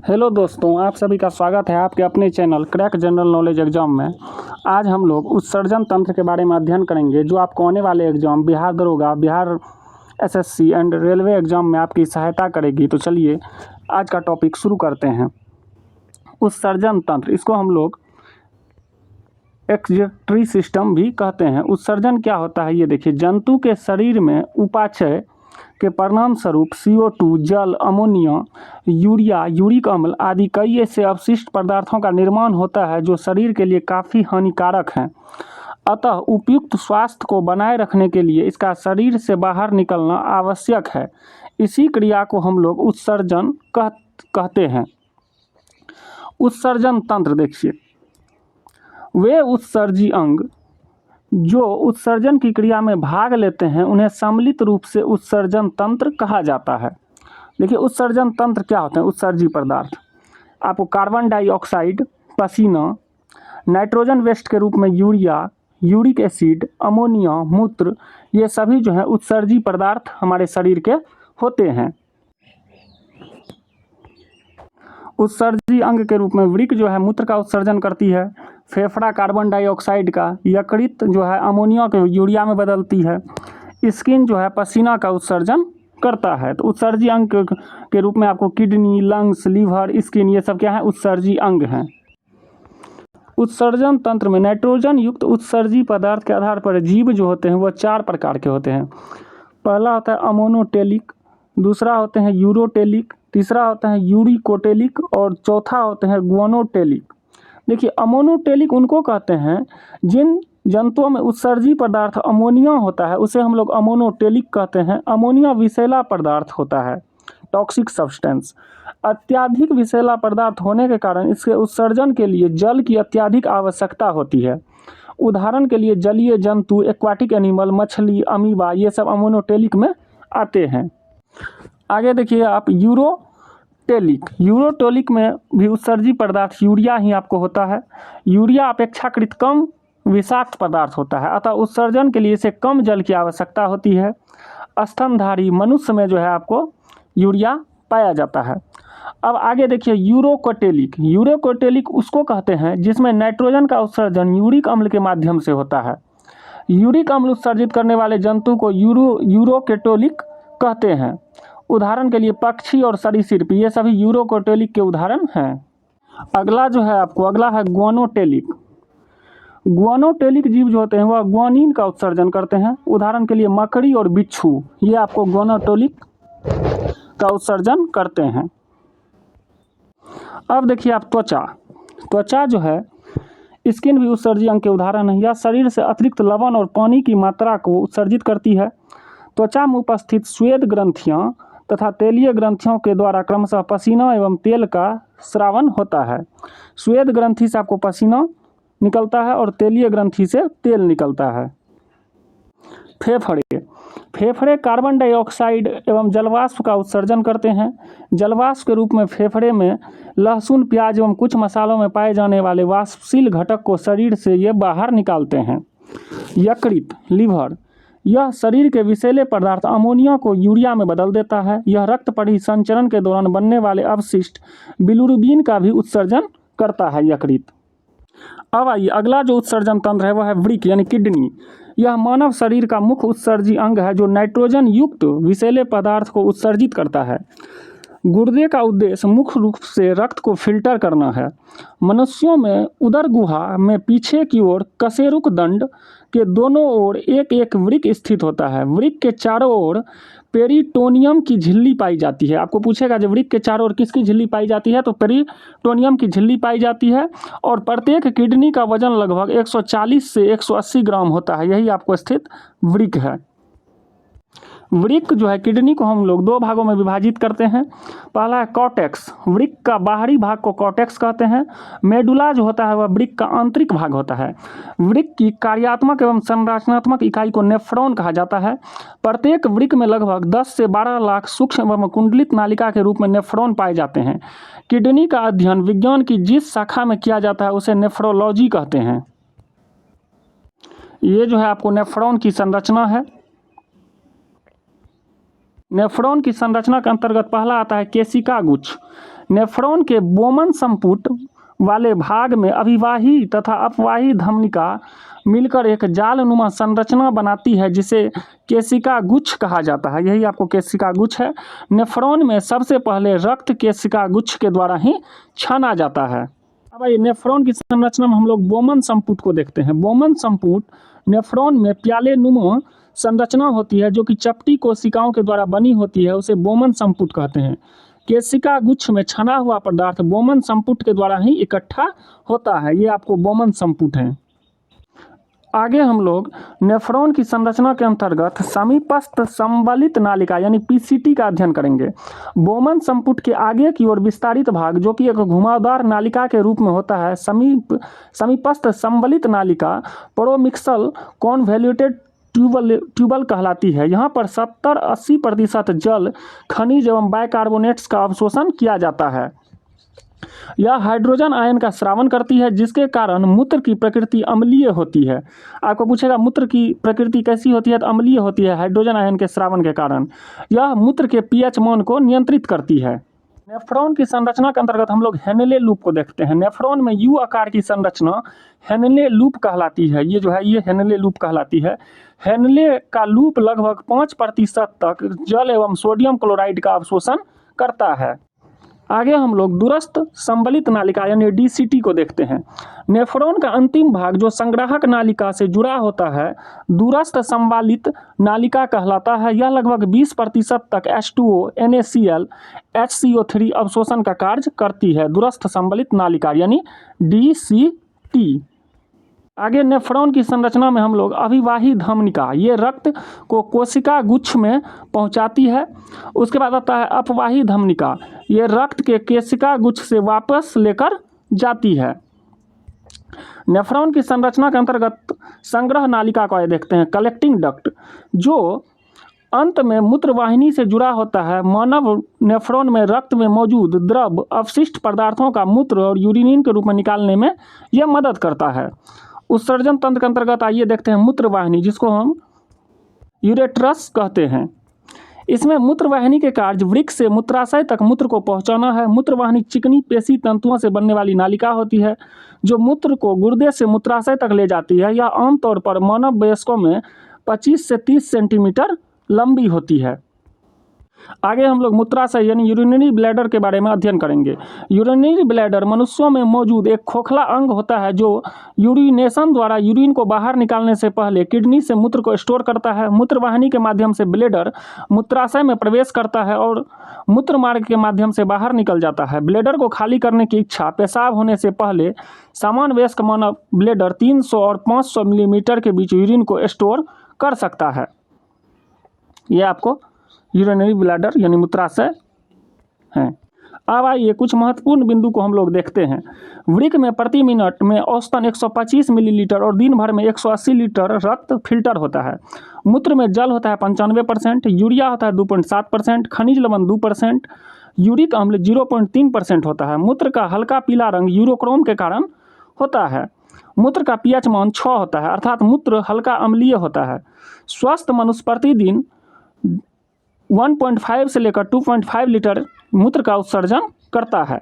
Hello दोस्तों, आप सभी का स्वागत है आपके अपने channel crack general knowledge exam में। आज हम लोग उत्सर्जन तंत्र के बारे में अध्ययन करेंगे जो आपको आने वाले एग्जाम बिहार दरोगा, Bihar SSC and railway exam में आपकी सहायता करेगी। तो चलिए आज का टॉपिक शुरू करते हैं। उत्सर्जन तंत्र, इसको हम लोग एक्सक्रीटरी सिस्टम भी कहते हैं। उत्सर्जन क्या होता है ये देखिए। जंतु के शरीर में उपापचय के परिणाम स्वरूप CO2, जल, अमोनिया, यूरिया, यूरिक अम्ल आदि कई ऐसे अवशिष्ट पदार्थों का निर्माण होता है जो शरीर के लिए काफ़ी हानिकारक हैं। अतः उपयुक्त स्वास्थ्य को बनाए रखने के लिए इसका शरीर से बाहर निकलना आवश्यक है। इसी क्रिया को हम लोग उत्सर्जन कहते हैं। उत्सर्जन तंत्र देखिए, वे उत्सर्जी अंग जो उत्सर्जन की क्रिया में भाग लेते हैं उन्हें सम्मिलित रूप से उत्सर्जन तंत्र कहा जाता है। देखिए उत्सर्जन तंत्र क्या होते हैं। उत्सर्जी पदार्थ आपको कार्बन डाइऑक्साइड, पसीना, नाइट्रोजन वेस्ट के रूप में यूरिया, यूरिक एसिड, अमोनिया, मूत्र, ये सभी जो है उत्सर्जी पदार्थ हमारे शरीर के होते हैं। उत्सर्जी अंग के रूप में वृक्क जो है मूत्र का उत्सर्जन करती है, फेफड़ा कार्बन डाइऑक्साइड का, यकृत जो है अमोनिया को यूरिया में बदलती है, स्किन जो है पसीना का उत्सर्जन करता है। तो उत्सर्जी अंग के रूप में आपको किडनी, लंग्स, लीवर, स्किन, ये सब क्या है उत्सर्जी अंग हैं। उत्सर्जन तंत्र में नाइट्रोजन युक्त उत्सर्जी पदार्थ के आधार पर जीव जो होते हैं वह 4 प्रकार के होते हैं। पहला होता है अमोनोटेलिक, दूसरा होते हैं यूरोटेलिक, तीसरा होता है यूरिकोटेलिक और चौथा होते हैं गुआनोटेलिक। देखिए अमोनोटेलिक उनको कहते हैं जिन जंतुओं में उत्सर्जी पदार्थ अमोनिया होता है उसे हम लोग अमोनोटेलिक कहते हैं। अमोनिया विषैला पदार्थ होता है, टॉक्सिक सब्सटेंस। अत्यधिक विषैला पदार्थ होने के कारण इसके उत्सर्जन के लिए जल की अत्यधिक आवश्यकता होती है। उदाहरण के लिए जलीय जंतु, एक्वाटिक एनिमल, मछली, अमीबा, ये सब अमोनोटेलिक में आते हैं। आगे देखिए आप यूरोटेलिक। यूरोटेलिक में भी उत्सर्जी पदार्थ यूरिया ही आपको होता है। यूरिया अपेक्षाकृत कम विषाक्त पदार्थ होता है, अतः उत्सर्जन के लिए इसे कम जल की आवश्यकता होती है। स्तनधारी मनुष्य में जो है आपको यूरिया पाया जाता है। अब आगे देखिए यूरोकोटेलिक। यूरोकोटेलिक उसको कहते हैं जिसमें नाइट्रोजन का उत्सर्जन यूरिक अम्ल के माध्यम से होता है। यूरिक अम्ल उत्सर्जित करने वाले जंतु को यूरोकेटोलिक कहते हैं। उदाहरण के लिए पक्षी और सरीसृप, ये सभी यूरोकोटेलिक के उदाहरण हैं। अगला जो है आपको अगला है गुआनोटेलिक। गुआनोटेलिक जीव जो होते हैं वह गुआनिन का उत्सर्जन करते हैं। उदाहरण के लिए मकड़ी और बिच्छू, ये आपको गुआनोटेलिक का उत्सर्जन करते हैं। अब देखिए आप त्वचा जो है स्किन भी उत्सर्जी अंग के उदाहरण है। यह शरीर से अतिरिक्त लवण और पानी की मात्रा को उत्सर्जित करती है। त्वचा में उपस्थित श्वेत ग्रंथियां तथा तेलीय ग्रंथियों के द्वारा क्रमशः पसीना एवं तेल का स्रावन होता है। श्वेत ग्रंथि से आपको पसीना निकलता है और तेलीय ग्रंथि से तेल निकलता है। फेफड़े कार्बन डाइऑक्साइड एवं जलवाष्प का उत्सर्जन करते हैं। जलवाष्प के रूप में फेफड़े में लहसुन, प्याज एवं कुछ मसालों में पाए जाने वाले वाष्पशील घटक को शरीर से ये बाहर निकालते हैं। यकृत, लीवर, यह शरीर के विषैले पदार्थ अमोनिया को यूरिया में बदल देता है। यह रक्त परिसंचरण के दौरान बनने वाले अवशिष्ट बिलिरुबिन का भी उत्सर्जन करता है यकृत। अब आइए अगला जो उत्सर्जन तंत्र है वह है वृक्क यानी किडनी। यह मानव शरीर का मुख्य उत्सर्जी अंग है जो नाइट्रोजन युक्त विषैले पदार्थ को उत्सर्जित करता है। गुर्दे का उद्देश्य मुख्य रूप से रक्त को फिल्टर करना है। मनुष्यों में उदर गुहा में पीछे की ओर कशेरुक दंड के दोनों ओर एक एक वृक्क स्थित होता है। वृक्क के चारों ओर पेरिटोनियम की झिल्ली पाई जाती है। आपको पूछेगा जब वृक्क के चारों ओर किसकी झिल्ली पाई जाती है, तो पेरिटोनियम की झिल्ली पाई जाती है। और प्रत्येक किडनी का वजन लगभग 140 से 180 ग्राम होता है। यही आपको स्थित वृक्क है। वृक्क जो है किडनी को हम लोग 2 भागों में विभाजित करते हैं। पहला है कॉर्टेक्स। वृक्क का बाहरी भाग को कॉर्टेक्स कहते हैं। मेडुला जो होता है वह वृक्क का आंतरिक भाग होता है। वृक्क की कार्यात्मक एवं संरचनात्मक इकाई को नेफ्रॉन कहा जाता है। प्रत्येक वृक्क में लगभग 10 से 12 लाख सूक्ष्म एवं कुंडलित नालिका के रूप में नेफ्रॉन पाए जाते हैं। किडनी का अध्ययन विज्ञान की जिस शाखा में किया जाता है उसे नेफ्रोलॉजी कहते हैं। ये जो है आपको नेफ्रॉन की संरचना है। नेफ्रॉन की संरचना के अंतर्गत पहला आता है केशिका गुच्छ। नेफ्रॉन के बोमन संपुट वाले भाग में अभिवाही तथा अपवाही धमनिका मिलकर एक जालनुमा संरचना बनाती है जिसे केशिका गुच्छ कहा जाता है। यही आपको केशिका गुच्छ है। नेफ्रॉन में सबसे पहले रक्त केशिका गुच्छ के द्वारा ही छाना जाता है। अब ये नेफ्रॉन की संरचना में हम लोग बोमन संपुट को देखते हैं। बोमन संपुट नेफ्रॉन में प्याले नुमा संरचना होती है जो कि चपटी कोशिकाओं के द्वारा बनी होती है, उसे बोमन संपुट कहते हैं। केशिका गुच्छ में छना हुआ पदार्थ बोमन संपुट के द्वारा ही इकट्ठा होता है। ये आपको बोमन संपुट है। आगे हम लोग नेफ्रॉन की संरचना के अंतर्गत समीपस्थ संवलित नालिका यानी पीसीटी का अध्ययन करेंगे। बोमन संपुट के आगे की ओर विस्तारित भाग जो कि एक घुमावदार नालिका के रूप में होता है समीपस्थ संवलित नालिका प्रोमिक्सल कॉन्वोल्यूटेड ट्यूबल कहलाती है। यहाँ पर 70-80% जल, खनिज एवं बाइकार्बोनेट्स का अवशोषण किया जाता है। यह हाइड्रोजन आयन का स्रावन करती है जिसके कारण मूत्र की प्रकृति अम्लीय होती है। आपको पूछेगा मूत्र की प्रकृति कैसी होती है, तो अम्लीय होती है हाइड्रोजन आयन के स्रावन के कारण। यह मूत्र के पीएच मान को नियंत्रित करती है। नेफ्रॉन की संरचना के अंतर्गत हम लोग हेनले लूप को देखते हैं। नेफ्रॉन में यू आकार की संरचना हेनले लूप कहलाती है। ये जो है ये हेनले लूप कहलाती है। हेनले का लूप लगभग 5% तक जल एवं सोडियम क्लोराइड का अवशोषण करता है। आगे हम लोग दूरस्थ संवलित नालिका यानी डीसीटी को देखते हैं। नेफ्रॉन का अंतिम भाग जो संग्राहक नालिका से जुड़ा होता है दूरस्थ संवलित नालिका कहलाता है। यह लगभग 20% तक H2O, NaCl, HCO3 अवशोषण का कार्य करती है। दूरस्थ संवलित नालिका यानी DCT। आगे नेफ्रॉन की संरचना में हम लोग अभिवाही धमनिका, ये रक्त को कोशिका गुच्छ में पहुंचाती है। उसके बाद आता है अपवाही धमनिका, ये रक्त के केशिका गुच्छ से वापस लेकर जाती है। नेफ्रॉन की संरचना के अंतर्गत संग्रह नालिका को देखते हैं, कलेक्टिंग डक्ट, जो अंत में मूत्रवाहिनी से जुड़ा होता है। मानव नेफ्रॉन में रक्त में मौजूद द्रव अपशिष्ट पदार्थों का मूत्र और यूरिनिन के रूप में निकालने में यह मदद करता है। उत्सर्जन तंत्र के अंतर्गत आइए देखते हैं मूत्रवाहिनी, जिसको हम यूरेट्रस कहते हैं। इसमें मूत्रवाहिनी के कार्य वृक्क से मूत्राशय तक मूत्र को पहुंचाना है। मूत्रवाहिनी चिकनी पेशी तंतुओं से बनने वाली नालिका होती है जो मूत्र को गुर्दे से मूत्राशय तक ले जाती है। यह आमतौर पर मानव वयस्कों में 25 से 30 सेंटीमीटर लंबी होती है। आगे हम लोग मूत्राशय यानी यूरिनरी ब्लैडर के बारे में अध्ययन करेंगे। यूरिनरी ब्लैडर मनुष्यों में मौजूद एक खोखला अंग होता है जो यूरिनेशन द्वारा यूरिन को बाहर निकालने से पहले किडनी से मूत्र को स्टोर करता है। मूत्रवाहिनी के माध्यम से ब्लैडर मूत्राशय में प्रवेश करता है और मूत्र मार्ग के माध्यम से बाहर निकल जाता है। ब्लैडर को खाली करने की इच्छा पेशाब होने से पहले सामान्य वयस्क मानव ब्लैडर 300 और 500 मिलीमीटर के बीच यूरिन को स्टोर कर सकता है। यह आपको यूरिनरी ब्लैडर यानी मूत्राशय हैं। अब आइए कुछ महत्वपूर्ण बिंदु को हम लोग देखते हैं। वृक्क में प्रति मिनट में औसतन 125 मिलीलीटर और दिन भर में 180 लीटर रक्त फिल्टर होता है। मूत्र में जल होता है 95%, यूरिया होता है 2.7%, खनिज लवण 2%, यूरिक अम्ल 0.3% होता है। मूत्र का हल्का पीला रंग यूरोक्रोम के कारण होता है। मूत्र का पीएच मान 6 होता है, अर्थात मूत्र हल्का अम्लीय होता है। स्वस्थ मनुष्य प्रतिदिन 1.5 से लेकर 2.5 लीटर मूत्र का उत्सर्जन करता है।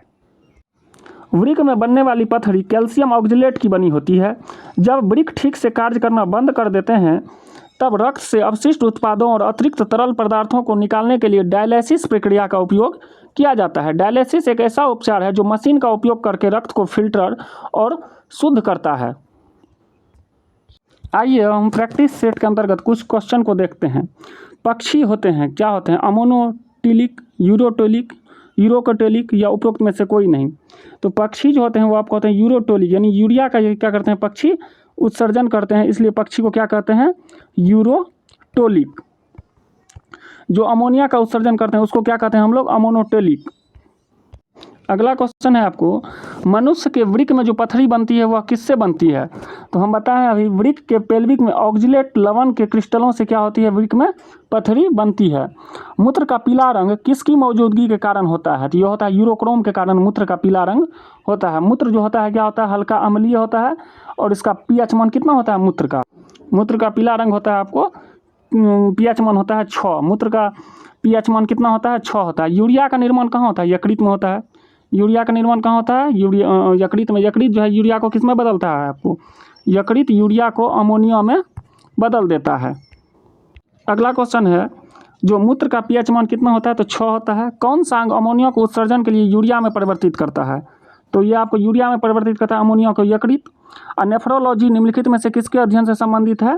वृक्क में बनने वाली पथरी कैल्शियम ऑक्जेलेट की बनी होती है। जब वृक्क ठीक से कार्य करना बंद कर देते हैं तब रक्त से अपशिष्ट उत्पादों और अतिरिक्त तरल पदार्थों को निकालने के लिए डायलिसिस प्रक्रिया का उपयोग किया जाता है। डायलिसिस एक ऐसा उपचार है जो मशीन का उपयोग करके रक्त को फिल्टर और शुद्ध करता है। आइए हम प्रैक्टिस सेट के अंतर्गत कुछ क्वेश्चन को देखते हैं। पक्षी होते हैं, क्या होते हैं? अमोनोटिलिक, यूरोटोलिक, यूरोकोटोलिक या उपरोक्त में से कोई नहीं। तो पक्षी जो होते हैं वो आपको होते हैं यूरोटोलिक, यानी यूरिया का क्या करते हैं पक्षी उत्सर्जन करते हैं, इसलिए पक्षी को क्या कहते हैं? यूरोटोलिक। जो अमोनिया का उत्सर्जन करते हैं उसको क्या कहते हैं हम लोग? अमोनोटोलिक। अगला क्वेश्चन है आपको, मनुष्य के वृक्क में जो पथरी बनती है वह किससे बनती है? तो हम बताएं अभी वृक्क के पेल्विक में ऑक्जेलेट लवण के क्रिस्टलों से क्या होती है? वृक्क में पथरी बनती है। मूत्र का पीला रंग किसकी मौजूदगी के कारण होता है? तो यह होता है यूरोक्रोम के कारण मूत्र का पीला रंग होता है। मूत्र जो होता है क्या होता है? हल्का अम्लीय होता है और इसका पीएच मान कितना होता है मूत्र का? मूत्र का पीला रंग होता है आपको पीएच मान होता है 6। मूत्र का पीएच मान कितना होता है, 6 होता है। यूरिया का निर्माण कहाँ होता है, यकृत में होता है। यूरिया का निर्माण कहाँ होता है, यकृत में। यकृत जो है यूरिया को किस में बदलता है आपको, यकृत यूरिया को अमोनिया में बदल देता है। अगला क्वेश्चन है, जो मूत्र का पीएच मान कितना होता है, तो 6 होता है। कौन सा अंग अमोनिया को उत्सर्जन के लिए यूरिया में परिवर्तित करता है, तो ये आपको यूरिया में परिवर्तित करता है अमोनिया को, यकृत। और नेफ्रोलॉजी निम्नलिखित में से किसके अध्ययन से संबंधित है,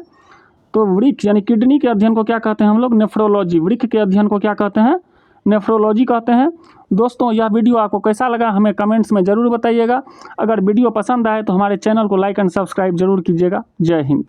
तो वृक्क यानी किडनी के अध्ययन को क्या कहते हैं हम लोग, नेफ्रोलॉजी। वृक्क के अध्ययन को क्या कहते हैं, नेफ्रोलॉजी कहते हैं। दोस्तों यह वीडियो आपको कैसा लगा हमें कमेंट्स में ज़रूर बताइएगा। अगर वीडियो पसंद आए तो हमारे चैनल को लाइक एंड सब्सक्राइब जरूर कीजिएगा। जय हिंद।